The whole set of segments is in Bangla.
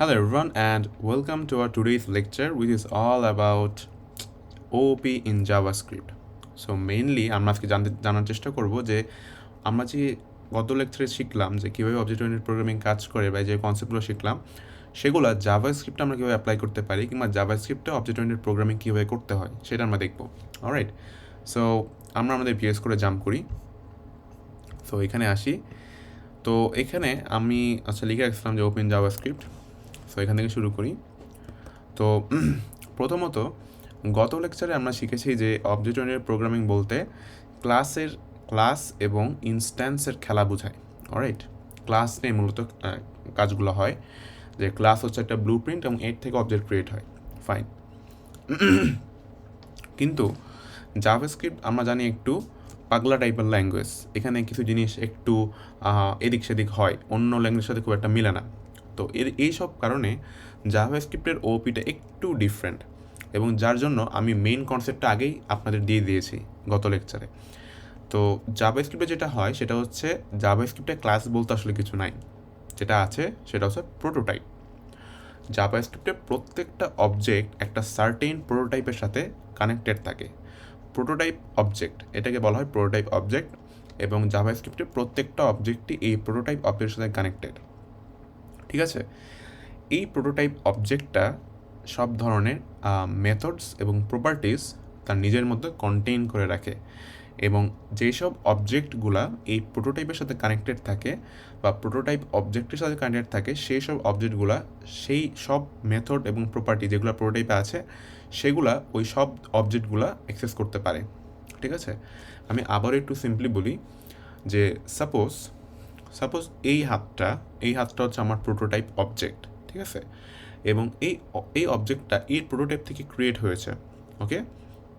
Hello everyone and welcome to our today's lecture which is all about OOP in JavaScript. So mainly আমরা আজকে জানার চেষ্টা করব যে আমরা যে গত লেকচারে শিখলাম যে কীভাবে অবজেক্ট ওরিয়েন্টেড প্রোগ্রামিং কাজ করে বা যে কনসেপ্টগুলো শিখলাম সেগুলো জাভাস্ক্রিপ্টে আমরা কীভাবে অ্যাপ্লাই করতে পারি কিংবা জাভাস্ক্রিপ্টে অবজেক্ট ওরিয়েন্টেড প্রোগ্রামিং কীভাবে করতে হয় সেটা আমরা দেখব। অলরাইট, সো আমরা আমাদের ভিএস করে জাম্প করি। সো এখানে আসি। তো এখানে আমি লিখে রাখছিলাম যে ওপেন জাভাস্ক্রিপ্ট। সো এখান থেকে শুরু করি। তো প্রথমত গত লেকচারে আমরা শিখেছি যে অবজেক্ট ওরিয়েন্টেড প্রোগ্রামিং বলতে ক্লাস এবং ইনস্ট্যান্সের খেলা বোঝায়। অলরাইট, ক্লাস নিয়ে মূলত কাজগুলো হয়, যে ক্লাস হচ্ছে একটা ব্লু প্রিন্ট এবং এর থেকে অবজেক্ট ক্রিয়েট হয়। ফাইন। কিন্তু জাভাস্ক্রিপ্ট আমরা জানি একটু পাগলা টাইপের ল্যাঙ্গুয়েজ। এখানে কিছু জিনিস একটু এদিক সেদিক হয়, অন্য ল্যাঙ্গুয়েজের সাথে খুব একটা মিলে না। তো এইসব কারণে জাভাস্ক্রিপ্টের ওপিটা একটু ডিফারেন্ট, এবং যার জন্য আমি মেইন কনসেপ্টটা আগেই আপনাদের দিয়ে দিয়েছি গত লেকচারে। তো জাভাস্ক্রিপ্টে যেটা হয় সেটা হচ্ছে জাভাস্ক্রিপ্টে ক্লাস বলতে আসলে কিছু নাই, যেটা আছে সেটা হচ্ছে প্রোটোটাইপ। জাভাস্ক্রিপ্টে প্রত্যেকটা অবজেক্ট একটা সার্টেন প্রোটোটাইপের সাথে কানেক্টেড থাকে। প্রোটোটাইপ অবজেক্ট, এটাকে বলা হয় প্রোটোটাইপ অবজেক্ট, এবং জাভাস্ক্রিপ্টের প্রত্যেকটা অবজেক্টই এই প্রোটোটাইপ অবজেক্টের সাথে কানেক্টেড। ঠিক আছে, এই প্রোটোটাইপ অবজেক্টটা সব ধরনের মেথডস এবং প্রপার্টিস তার নিজের মধ্যে কন্টেইন করে রাখে, এবং যেই সব অবজেক্টগুলা এই প্রোটোটাইপের সাথে কানেক্টেড থাকে বা প্রোটোটাইপ অবজেক্টের সাথে কানেক্টেড থাকে, সেই সব অবজেক্টগুলা সেই সব মেথড এবং প্রপার্টি যেগুলো প্রোটোটাইপে আছে সেগুলা ওই সব অবজেক্টগুলা অ্যাক্সেস করতে পারে। ঠিক আছে, আমি আবার একটু সিম্পলি বলি যে সাপোজ এই হাতটা হচ্ছে আমার প্রোটোটাইপ অবজেক্ট। ঠিক আছে, এবং এই অবজেক্টটা এই প্রোটোটাইপ থেকে ক্রিয়েট হয়েছে। ওকে,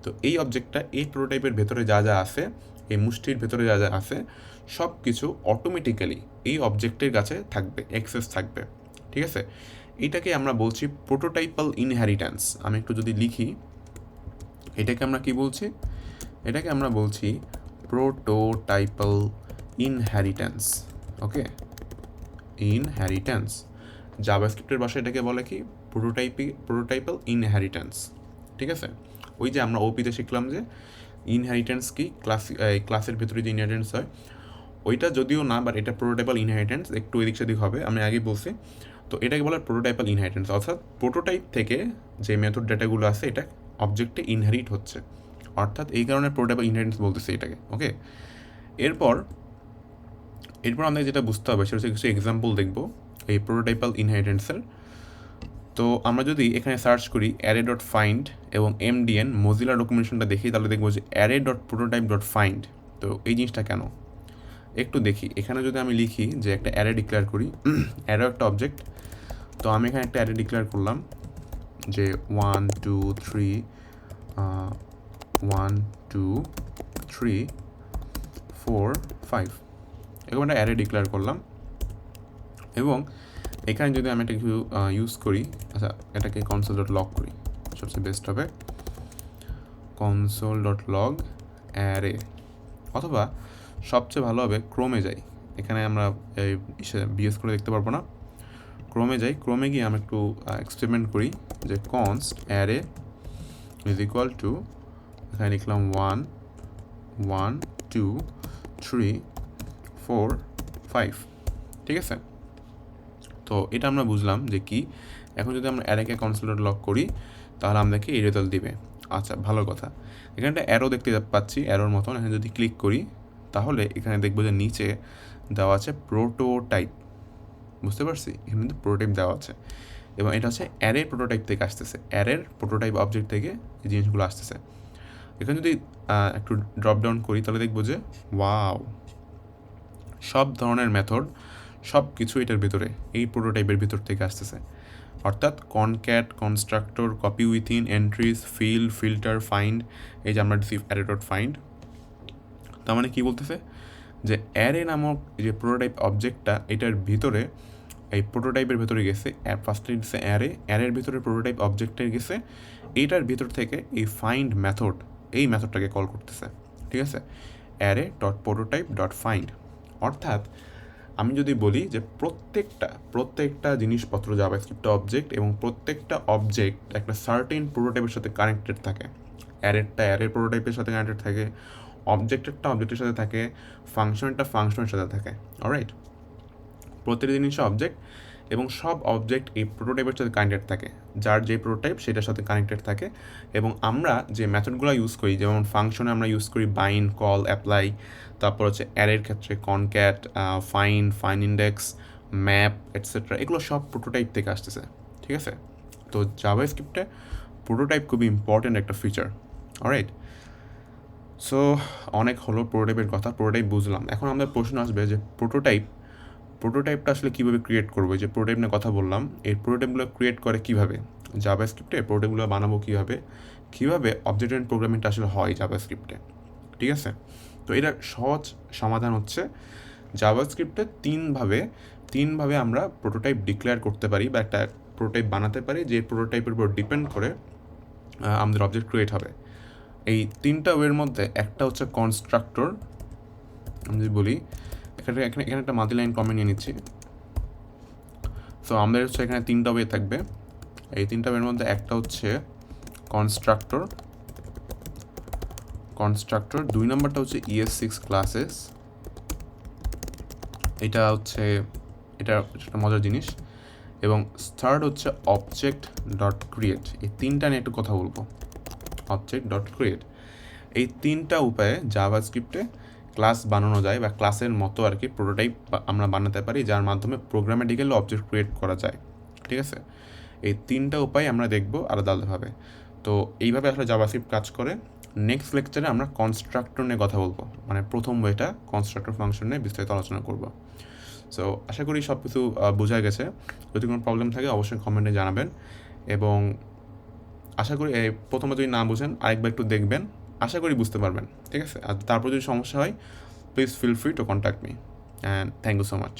তো এই অবজেক্টটা এই প্রোটোটাইপের ভেতরে যা যা আছে, এই মুষ্টির ভেতরে যা যা আছে সব কিছু অটোমেটিক্যালি এই অবজেক্টের কাছে থাকবে, অ্যাক্সেস থাকবে। ঠিক আছে, এটাকে আমরা বলছি প্রোটোটাইপাল ইনহেরিট্যান্স। আমি একটু যদি লিখি, এটাকে আমরা কি বলছি? এটাকে আমরা বলছি প্রোটোটাইপাল ইনহেরিট্যান্স। ওকে, ইনহেরিট্যান্স জাভাস্ক্রিপ্টের ভাষায় এটাকে বলে কি? প্রোটোটাইপাল ইনহেরিট্যান্স। ঠিক আছে, ওই যে আমরা ওপিতে শিখলাম যে ইনহেরিট্যান্স কি, ক্লাসের ভেতরে যে ইনহেরিট্যান্স হয় ওইটা যদিও না, বাট এটা প্রোটোটাইপাল ইনহেরিট্যান্স, একটু এদিক সেদিক হবে, আমি আগে বলছি। তো এটাকে বলে প্রোটোটাইপাল ইনহেরিট্যান্স, অর্থাৎ প্রোটোটাইপ থেকে যে মেথড ডেটাগুলো আছে এটা অবজেক্টে ইনহেরিট হচ্ছে, অর্থাৎ এই কারণে প্রোটোটাইপাল ইনহেরিট্যান্স বলতেছে এটাকে। ওকে, এরপর আমাদের যেটা বুঝতে হবে সেটা হচ্ছে কিছু এক্সাম্পল দেখব এই প্রোটোটাইপাল ইনহেরিট্যান্সের। তো আমরা যদি এখানে সার্চ করি অ্যারে ডট ফাইন্ড এবং MDN মজিলা ডকুমেন্টেশনটা দেখি, তাহলে দেখবো যে array dot prototype dot find. তো এই জিনিসটা কেন একটু দেখি। এখানে যদি আমি লিখি যে একটা অ্যারে ডিক্লেয়ার করি, অ্যারে একটা অবজেক্ট, তো আমি এখানে একটা অ্যারে ডিক্লেয়ার করলাম যে 1 2 3 1 2 3 4 5, এরকম একটা অ্যারে ডিক্লেয়ার করলাম। এবং এখানে যদি আমি একটা কিছু ইউজ করি, আচ্ছা এটাকে কনসোল ডট লগ করি, সবচেয়ে বেস্ট হবে কনসোল ডট লগ অ্যারে, অথবা সবচেয়ে ভালো হবে ক্রোমে যাই। এখানে আমরা বিএস করে দেখতে পারবো না, ক্রোমে যাই। ক্রোমে গিয়ে আমি একটু এক্সপেরিমেন্ট করি যে const array is equal to, এখানে লিখলাম 1 1 2 3 4 5। ঠিক আছে, তো এটা আমরা বুঝলাম যে কি। এখন যদি আমরা অ্যারেকে কনসোল ডট লগ করি তাহলে আমাদেরকে এই রেজাল্ট দিবে। আচ্ছা, ভালো কথা। এখানে একটা অ্যারো দেখতে পাচ্ছি, অ্যারোর মতন। এখানে যদি ক্লিক করি তাহলে এখানে দেখবো যে নিচে দেওয়া আছে প্রোটোটাইপ। বুঝতে পারছি, এখানে কিন্তু প্রোটোটাইপ দেওয়া আছে, এবং এটা হচ্ছে অ্যারের প্রোটোটাইপ থেকে আসতেছে, অ্যারের প্রোটোটাইপ অবজেক্ট থেকে এই জিনিসগুলো আসতেছে। এখানে যদি একটু ড্রপ ডাউন করি তাহলে দেখবো যে ওয়াও, সব ধরনের মেথড সব কিছু এটার ভিতরে এই প্রোটোটাইপের ভিতর থেকে আসতেছে। অর্থাৎ concat, constructor, copy within, entries, field, filter, find. এই যে আমরা দিচ্ছি অ্যারে ডট ফাইন্ড, তার মানে কী বলতেছে যে অ্যারে নামক যে প্রোটোটাইপ অবজেক্টটা এটার ভিতরে, এই প্রোটোটাইপের ভিতরে গেছে। ফার্স্টে দিচ্ছে অ্যারের ভিতরে প্রোটোটাইপ অবজেক্টের গেছে, এইটার ভিতর থেকে এই ফাইন্ড মেথড, এই মেথডটাকে কল করতেছে। ঠিক আছে, array dot prototype dot find. অর্থাৎ আমি যদি বলি যে প্রত্যেকটা জিনিসপত্র জাভাস্ক্রিপ্ট অবজেক্ট, এবং প্রত্যেকটা অবজেক্ট একটা সার্টেন প্রোটোটাইপের সাথে কানেক্টেড থাকে। অ্যারের প্রোটোটাইপের সাথে কানেক্টেড থাকে, অবজেক্টের সাথে থাকে, ফাংশনের সাথে থাকে। অলরাইট, প্রতিটি জিনিসই অবজেক্ট, এবং সব অবজেক্ট এই প্রোটোটাইপের সাথে কানেক্টেড থাকে, যার যে প্রোটোটাইপ সেটার সাথে কানেক্টেড থাকে। এবং আমরা যে মেথডগুলো ইউজ করি, যেমন ফাংশনে আমরা ইউজ করি বাইন্ড, কল, অ্যাপ্লাই, তারপর হচ্ছে অ্যারের ক্ষেত্রে concat, fine index, map, etcetera, এগুলো সব প্রোটোটাইপ থেকে আসতেছে। ঠিক আছে, তো জাভাস্ক্রিপ্টে প্রোটোটাইপ খুবই ইম্পর্ট্যান্ট একটা ফিচার। অলরাইট, সো অনেক হলো প্রোটোটাইপের কথা, প্রোটোটাইপ বুঝলাম। এখন আমাদের প্রশ্ন আসবে যে প্রোটোটাইপটা আসলে কীভাবে ক্রিয়েট করবো। যে প্রোটোটাইপ নিয়ে কথা বললাম, এই প্রোটোটাইপগুলো ক্রিয়েট করে কীভাবে, জাভাস্ক্রিপ্টে প্রোটোটাইপগুলো বানাবো কীভাবে অবজেক্ট ওরিয়েন্টেড প্রোগ্রামিংটা আসলে হয় জাভাস্ক্রিপ্টে। ঠিক আছে, তো এটার সহজ সমাধান হচ্ছে জাভাস্ক্রিপ্টে তিনভাবে আমরা প্রোটোটাইপ ডিক্লেয়ার করতে পারি, বা একটা প্রোটোটাইপ বানাতে পারি, যে প্রোটোটাইপের উপর ডিপেন্ড করে আমাদের অবজেক্ট ক্রিয়েট হবে। এই তিনটা ওয়ের মধ্যে একটা হচ্ছে কনস্ট্রাক্টর। আমি যদি বলি, এখানে একটা মাল্টি লাইন কমেন্ট নিয়ে নিচ্ছি। সো আমাদের হচ্ছে এখানে তিনটা ওয়ে থাকবে। এই তিনটা ওয়ের মধ্যে একটা হচ্ছে কনস্ট্রাক্টর, 2 নম্বরটা হচ্ছে ES6 ক্লাসেস। এটা একটা মজার জিনিস। এবং থার্ড হচ্ছে অবজেক্ট ডট ক্রিয়েট। এই তিনটা নিয়ে একটু কথা বলবো। অবজেক্ট ডট ক্রিয়েট, এই তিনটা উপায়ে জাভাস্ক্রিপ্টে ক্লাস বানানো যায়, বা ক্লাসের মতো আর কি প্রোটোটাইপ আমরা বানাতে পারি, যার মাধ্যমে প্রোগ্রামেটিক্যালি অবজেক্ট ক্রিয়েট করা যায়। ঠিক আছে, এই তিনটা উপায় আমরা দেখব আলাদা আলাদাভাবে। তো এইভাবে আসলে জাভাস্ক্রিপ্ট কাজ করে। নেক্সট লেকচারে আমরা কনস্ট্রাক্টর নিয়ে কথা বলবো, মানে প্রথম ওয়েটা কনস্ট্রাক্টর ফাংশন নিয়ে বিস্তারিত আলোচনা করব। সো আশা করি সব কিছু বোঝা গেছে। যদি কোনো প্রবলেম থাকে অবশ্যই কমেন্টে জানাবেন, এবং আশা করি প্রথমে যদি না বুঝেন আরেকবার একটু দেখবেন, আশা করি বুঝতে পারবেন। ঠিক আছে, আর তারপর যদি সমস্যা হয় please feel free to contact me, and thank you so much.